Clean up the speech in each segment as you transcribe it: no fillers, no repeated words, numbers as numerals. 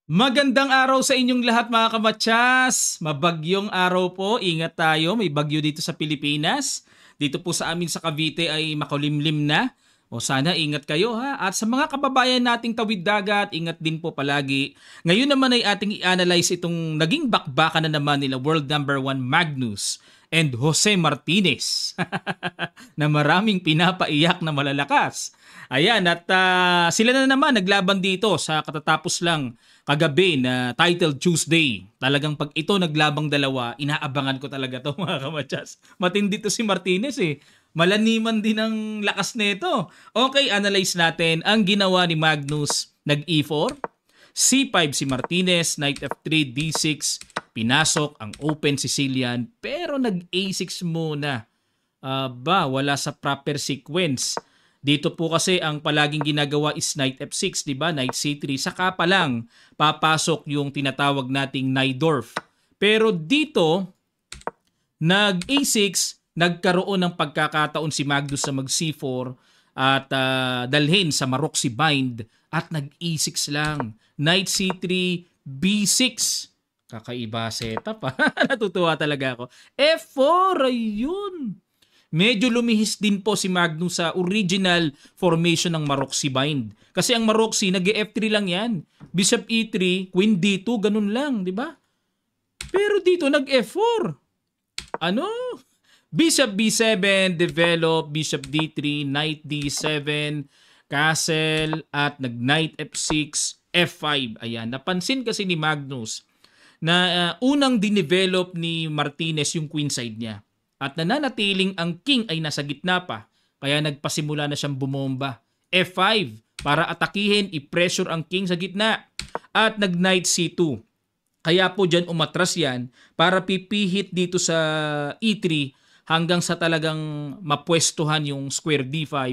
Magandang araw sa inyong lahat mga kamatyas. Mabagyong araw po. Ingat tayo. May bagyo dito sa Pilipinas. Dito po sa amin sa Cavite ay makulimlim na. O sana ingat kayo ha. At sa mga kababayan nating tawid dagat, ingat din po palagi. Ngayon naman ay ating i-analyze itong naging bakbakan na naman nila world number 1 Magnus and Jose Martinez na maraming pinapaiyak na malalakas. Ayan, at sila na naman naglaban dito sa katatapos lang kagabi na Title Tuesday. Talagang pag ito naglabang dalawa, inaabangan ko talaga to mga kamatsas. Matindi to si Martinez eh. Malaniman din ang lakas nito. Okay, analyze natin ang ginawa ni Magnus. Nag-E4, C5 si Martinez, Knight F3, D6, pinasok ang Open Sicilian, pero nag-A6 muna. Wala sa proper sequence. Dito po kasi ang palaging ginagawa is Knight F6, di ba? Knight C3, saka pa lang papasok yung tinatawag nating Najdorf. Pero dito, nag-A6, nagkaroon ng pagkakataon si Magnus sa mag-C4 at dalhin sa Maroczy bind at nag-E6 lang. Knight C3, B6. Kakaiba setup ha. Natutuwa talaga ako. F4, ayun. Medyo lumihis din po si Magnus sa original formation ng Maroczy bind. Kasi ang Maroczy, nag-F3 lang yan. Bishop E3, Queen D2, ganun lang, di ba? Pero dito, nag-F4. Ano? Bishop B7, develop, Bishop D3, Knight D7, Castle, at nag-Knight F6, F5. Ayan, napansin kasi ni Magnus na unang dinevelop ni Martinez yung queen side niya. At nananatiling ang king ay nasa gitna pa. Kaya nagpasimula na siyang bumomba. F5 para atakihin, i-pressure ang king sa gitna. At nag-knight C2. Kaya po dyan umatras yan para pipihit dito sa E3 hanggang sa talagang mapwestuhan yung square D5.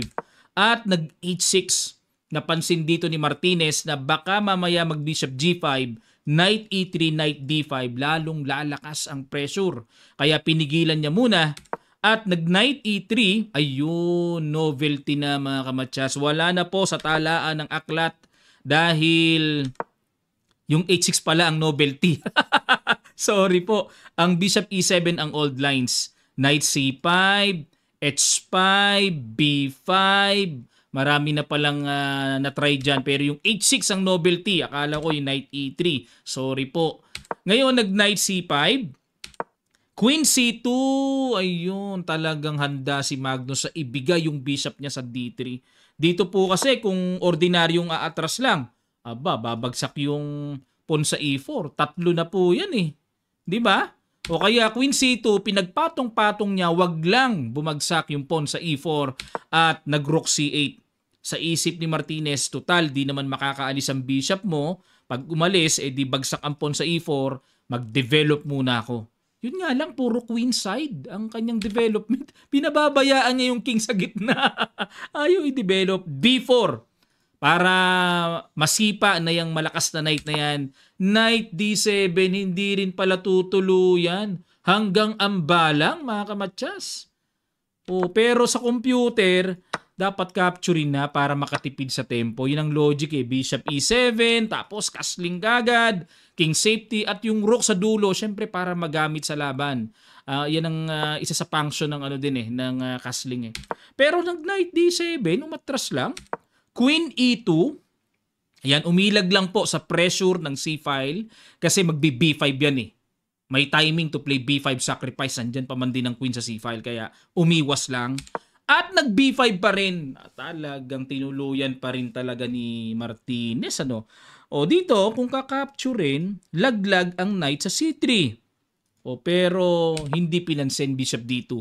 At nag-H6. Napansin dito ni Martinez na baka mamaya mag-bishop G5, Knight E3, Knight D5, lalong lalakas ang pressure. Kaya pinigilan niya muna at nag-Knight E3, ayun, novelty na mga kamatsas. Wala na po sa talaan ng aklat dahil yung H6 pala ang novelty. Sorry po. Ang Bishop E7 ang old lines. Knight C5, H5, B5, marami na palang na-try dyan. Pero yung H6 ang novelty. Akala ko yung Knight E3. Sorry po. Ngayon, nag-Knight C5. Queen C2. Ayun, talagang handa si Magnus sa ibigay yung bishop niya sa D3. Dito po kasi kung ordinaryong aatras lang, babagsak yung pawn sa E4. Tatlo na po yan eh. Di ba? O kaya Queen C2, pinagpatong-patong niya, wag lang bumagsak yung pawn sa E4 at nag-Rook C8. Sa isip ni Martinez, total, di naman makakaalis ang bishop mo. Pag umalis, di bagsak ang pawn sa E4, mag-develop muna ako. Yun nga lang, puro queen side ang kanyang development. Pinababayaan niya yung king sa gitna. Ayaw i-develop. B4, para masipa na yung malakas na knight na yan. Knight D7, hindi rin pala tutuluyan. Hanggang ambalang, mga kamatsas. Pero sa computer, dapat capturein na para makatipid sa tempo. Yun ang logic eh. Bishop E7, tapos castling agad, king safety, at yung rook sa dulo, syempre para magamit sa laban. Yan ang isa sa function ng ng castling eh. Pero nag knight D7, umatras lang. Queen E2, ayan, umilag lang po sa pressure ng C-file kasi magbi-B5 yan eh. May timing to play B5 sacrifice. Andyan pa man din ang queen sa C-file kaya umiwas lang. At nag-B5 pa rin. Talagang tinuluyan pa rin talaga ni Martinez. O dito, kung kakapturein, laglag ang knight sa C3. Pero hindi pinansin bishop D2.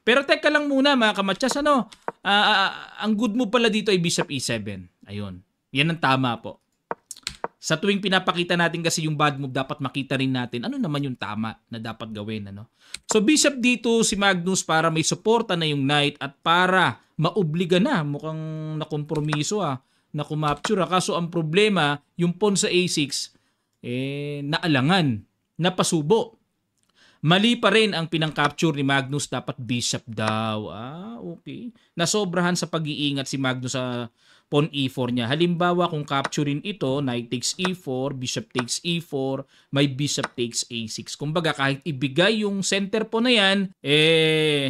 Pero teka lang muna mga kamatsas. Ang good move pala dito ay bishop E7. Ayun. Yan ang tama po. Sa tuwing pinapakita natin kasi yung bad move, dapat makita rin natin ano naman yung tama na dapat gawin. So bishop dito si Magnus para may suporta na yung knight at para maobliga na. Mukhang nakompromiso na kumapture. Kaso ang problema, yung pawn sa A6, naalangan, napasubo. Mali pa rin ang pinang-capture ni Magnus, dapat bishop daw. Okay. Nasobrahan sa pag-iingat si Magnus sa pawn e4 niya. Halimbawa, kung capturein ito, knight takes e4, bishop takes e4, may bishop takes a6. Kumbaga, kahit ibigay yung center pawn na yan,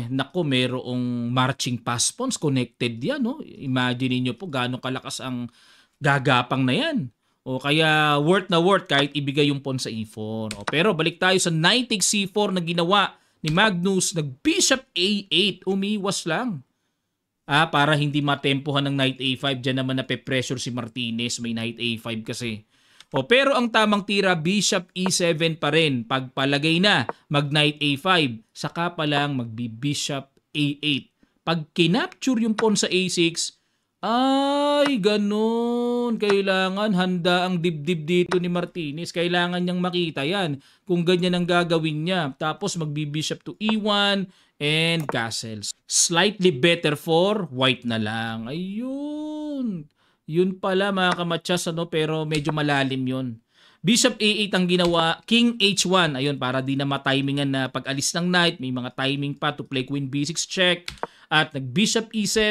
naku, merong marching pass pawns connected yan, no? Imagine niyo po gaano kalakas ang gagapang na yan. O kaya worth na worth kahit ibigay yung pawn sa e4. Pero balik tayo sa knight takes c4 na ginawa ni Magnus, nag-bishop a8, umiwas lang. Para hindi matempohan ng knight a5, dyan naman nape-pressure si Martinez, may knight a5 kasi. Pero ang tamang tira, bishop e7 pa rin. Pagpalagay na, mag-knight a5, saka pa lang magbi-bishop a8. Pag kinapture yung pawn sa a6, ay, ganun. Kailangan handa ang dibdib dito ni Martinez. Kailangan niyang makita yan kung ganyan ang gagawin niya. Tapos magbi-bishop to e1 and castles. Slightly better for white na lang. Ayun. Yun pala mga kamatsas, pero medyo malalim yun. Bishop a8 ang ginawa, king h1. Ayun, para di na matimingan na pag-alis ng knight. May mga timing pa to play queen b6 check. At nag-bishop e7,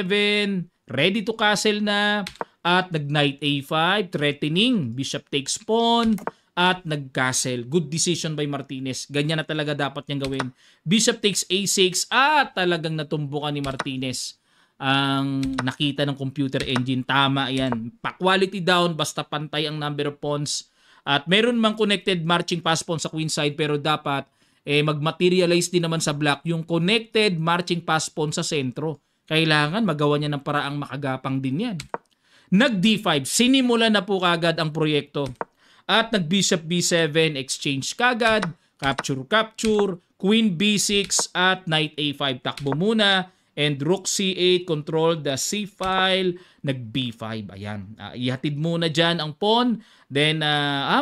ready to castle na. At nag-knight a5, threatening. Bishop takes pawn. At nag-castle. Good decision by Martinez. Ganyan na talaga dapat niyang gawin. Bishop takes a6. At talagang natumbukan ni Martinez ang nakita ng computer engine. Tama yan. Pa-quality down, basta pantay ang number of pawns. At meron mang connected marching pass pawn sa queen side, pero dapat mag-materialize din naman sa black yung connected marching pass pawn sa sentro. Kailangan magawa niya ng paraang makagapang din yan. Nag-d5, sinimula na po kagad ang proyekto. At nag-bishop b7, exchange kagad, capture, queen b6 at knight a5. Takbo muna. And rook c8, control the c file, nag-b5. Ayan, ihatid muna dyan ang pawn. Then,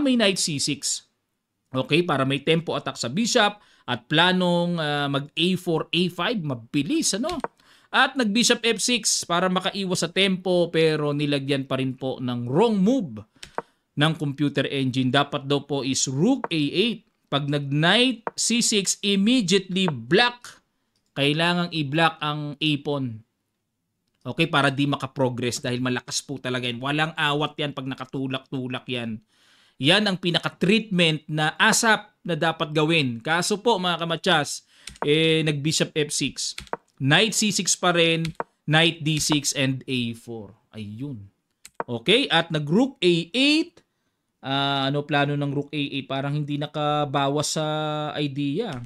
may knight c6. Okay, para may tempo attack sa bishop. At planong mag-a4, a5, mabilis, At nag-bishop f6 para makaiwas sa tempo, pero nilagyan pa rin po ng wrong move ng computer engine. Dapat daw po is rook a8. Pag nag-knight c6, immediately black. Kailangang i-block ang a-pawn. Okay, para di makaprogress dahil malakas po talaga yan. Walang awat yan pag nakatulak-tulak yan. Yan ang pinaka-treatment na ASAP na dapat gawin. Kaso po mga kamatsas, nag-bishop f6. Knight c6 pa rin, knight d6 and a4. Ayun. Okay, at nag-rook a8. Ano plano ng rook a8? Parang hindi nakabawas sa idea.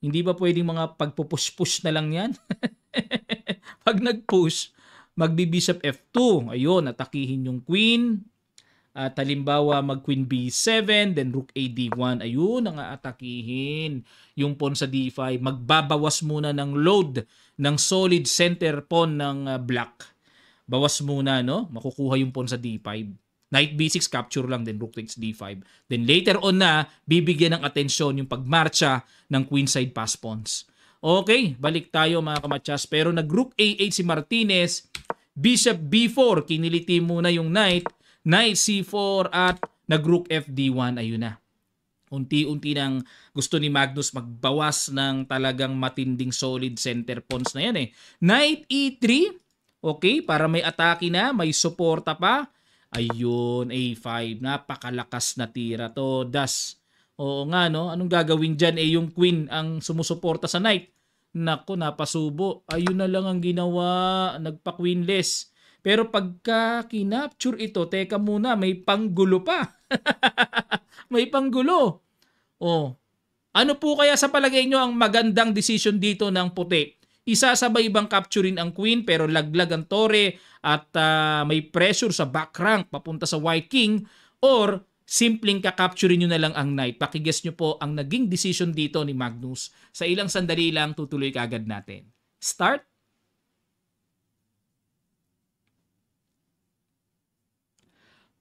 Hindi ba pwedeng mga pagpupush-push na lang yan? Pag nag-push, magbi-bishop f2. Ayun, atakihin yung queen. At halimbawa, mag-queen b7, then rook a d1. Ayun, ang atakihin. Yung pawn sa d5. Magbabawas muna ng load ng solid center pawn ng black. Bawas muna, makukuha yung pawn sa d5. Knight b6, capture lang, then rook takes d5. Then later on na, bibigyan ng atensyon yung pagmarcha ng queenside pass pawns. Okay, balik tayo mga kamatsas. Pero nag-rook a8 si Martinez, bishop b4, kiniliti muna yung knight, knight c4 at nag-rook fd1. Ayun na. Unti-unti nang gusto ni Magnus magbawas ng talagang matinding solid center pawns na yan Knight e3, okay, para may atake na, may suporta pa. Ayun, a5. Napakalakas na tira to. Das. Oo nga, Anong gagawin dyan? Yung queen ang sumusuporta sa knight. Nako, napasubo. Ayun na lang ang ginawa. Nagpa-queenless. Pero pagka kinapture ito, teka muna, may panggulo pa. May panggulo. Ano po kaya sa palagay nyo ang magandang decision dito ng puti? Isasabay bang capturein ang queen pero laglag ang tore at may pressure sa back rank papunta sa white king, or simpleng kakapturein nyo na lang ang knight? Pakiguess nyo po ang naging decision dito ni Magnus. Sa ilang sandali lang, tutuloy kaagad natin. Start.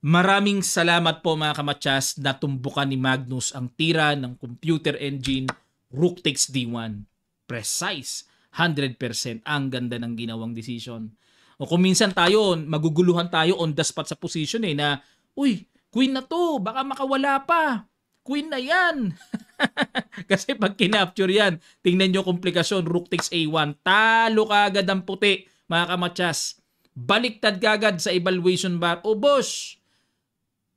Maraming salamat po mga kamatsas, natumbukan ni Magnus ang tira ng computer engine. Rook takes d1. Precise. 100%. Ang ganda ng ginawang decision. O kung minsan tayo, maguguluhan tayo on the spot sa position na, uy, queen na to, baka makawala pa. Queen na yan. Kasi pag kinapture yan, tingnan nyo komplikasyon, rook takes a1. Talo ka agad ang puti, mga kamatsas. baliktad kagad sa evaluation bar. Ubos!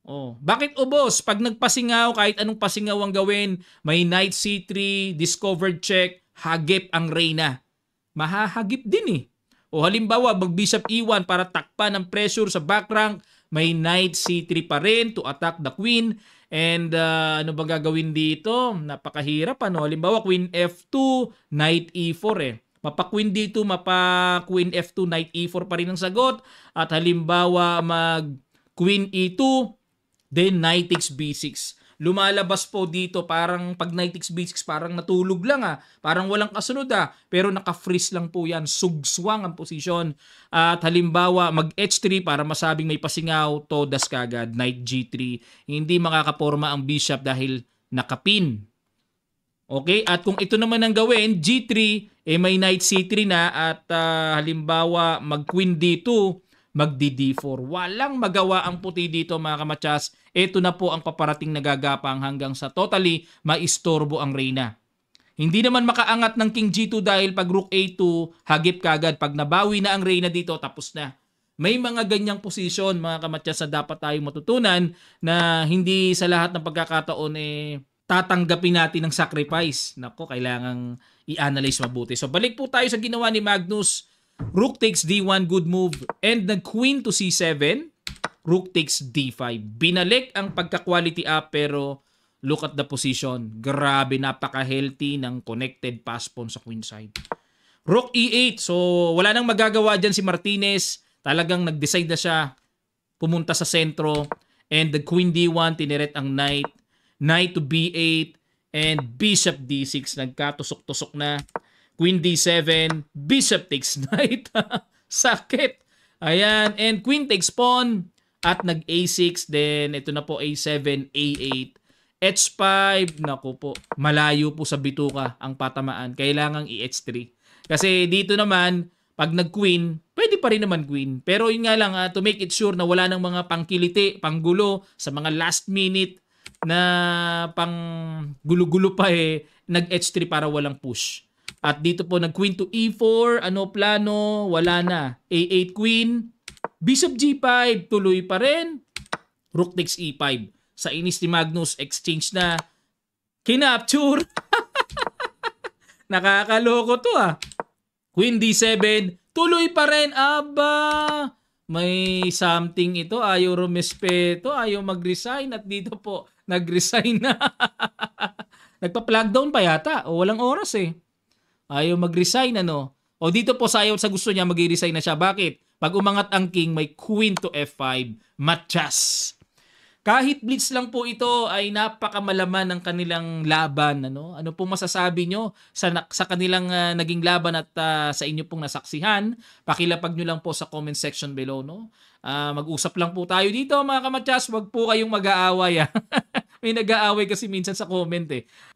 Oh, bakit ubos? Pag nagpasingaw, kahit anong pasingaw ang gawin, may knight c3, discovered check, hagip ang reyna. Mahahagip din eh. O halimbawa, mag-bishop e1 para takpan ang pressure sa back rank, may knight c3 pa rin to attack the queen. And ano ba gagawin dito? Napakahirap ano. Halimbawa, queen f2, knight e4 eh. Mapa-queen dito, mapa-queen f2, knight e4 pa rin ang sagot. At halimbawa, mag-queen e2, then knight takes b6. Lumalabas po dito parang pag knight takes b6 parang natulog lang parang walang kasunod pero naka-freeze lang po yan, sugswang ang posisyon. At halimbawa mag h3 para masabing may pasingaw, todas kagad, knight g3. Hindi makakaporma ang bishop dahil nakapin. Okay, at kung ito naman ang gawin, g3, may knight c3 na at halimbawa mag queen d2, mag d4. Walang magawa ang puti dito mga kamatsas. Ito na po ang paparating na gagapang hanggang sa totally maistorbo ang reyna. Hindi naman makaangat ng king g2 dahil pag rook a2, hagip kagad. Pag nabawi na ang reyna dito, tapos na. May mga ganyang posisyon mga kamatsas na dapat tayong matutunan na hindi sa lahat ng pagkakataon tatanggapin natin ng sacrifice. Nako, kailangang i-analyze mabuti. So balik po tayo sa ginawa ni Magnus. Rook takes d1, good move. And the queen to c7. Rook takes d5. Binalik ang pagka-quality up pero look at the position. Grabe, napaka-healthy ng connected pass pawn sa queen side. Rook e8. So wala nang magagawa dyan si Martinez. Talagang nag-decide na siya pumunta sa sentro. And the queen d1, tineret ang knight. Knight to b8. And bishop d6. Nagkatusok-tusok na. Queen d7, bishop takes knight. Sakit. Ayan, and queen takes pawn at nag a6, then ito na po a7, a8, h5, naku po, malayo po sa bituka ang patamaan. Kailangang i-h3. Kasi dito naman, pag nag-queen, pwede pa rin naman queen. Pero yun nga lang, to make it sure na wala ng mga pangkiliti, panggulo, sa mga last minute na pang gulo-gulo pa nag-h3 para walang push. At dito po nag-queen to e4, ano plano? Wala na. a8 queen, bishop g5, tuloy pa rin. Rook takes e5. Sa inis ni Magnus, exchange na. Kinapture. Nakakaloko to Queen d7, tuloy pa rin. Aba, may something ito. Ayaw rumespeto, ayaw mag-resign. At dito po, nag-resign na. Nagpa-plug down pa yata. O walang oras Ayaw mag-resign O dito po sayaw sa gusto niya mag-resign na siya. Bakit? Pag umangat ang king, may queen to f5. Matchas. Kahit blitz lang po ito ay napakamalaman ng kanilang laban. Ano po masasabi nyo sa kanilang naging laban at sa inyo pong nasaksihan? Pakilapag nyo lang po sa comment section below. Mag-usap lang po tayo dito mga kamatsas. Huwag po kayong mag-aaway. May nag-aaway kasi minsan sa comment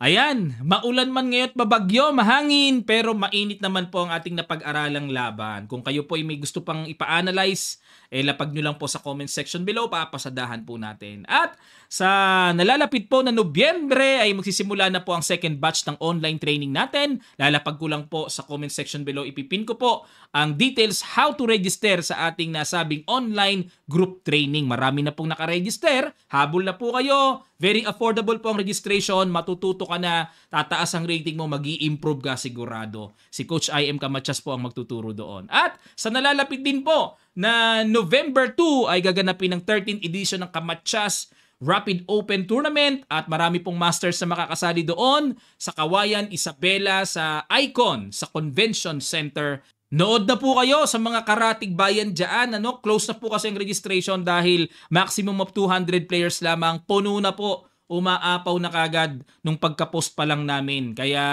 Ayan, maulan man ngayon, babagyo, mahangin, pero mainit naman po ang ating napag-aralang laban. Kung kayo po ay may gusto pang ipa-analyze, lapag nyo lang po sa comment section below, papasadahan po natin. At sa nalalapit po na Nobyembre ay magsisimula na po ang second batch ng online training natin. Lalapag ko lang po sa comment section below, ipipin ko po ang details how to register sa ating nasabing online group training. Marami na pong nakaregister, habol na po kayo. Very affordable po ang registration, matututo ka na, tataas ang rating mo, mag-i-improve ka sigurado. Si Coach IM Kamatsas po ang magtuturo doon. At sa nalalapit din po na November 2 ay gaganapin ng 13th edition ng Kamatsas Rapid Open Tournament at marami pong masters na makakasali doon sa Kawayan, Isabela, sa Icon, sa Convention Center. Nood na po kayo sa mga karatig bayan dyan. Close na po kasi ang registration dahil maximum of 200 players lamang. Puno na po. Umaapaw na kagad nung pagka-post pa lang namin. Kaya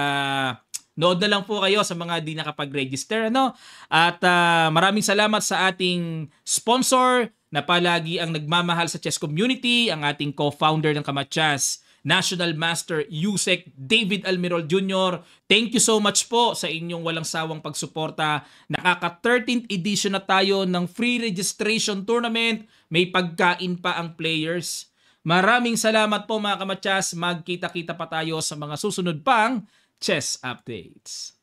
nood na lang po kayo sa mga di nakapag-register. At maraming salamat sa ating sponsor na palagi ang nagmamahal sa chess community, ang ating co-founder ng Kamatsas, National Master Yusek David Almirol Jr. Thank you so much po sa inyong walang sawang pagsuporta. Nakaka-13th edition na tayo ng free registration tournament. May pagkain pa ang players. Maraming salamat po mga Kamatsas. Magkita-kita pa tayo sa mga susunod pang chess updates.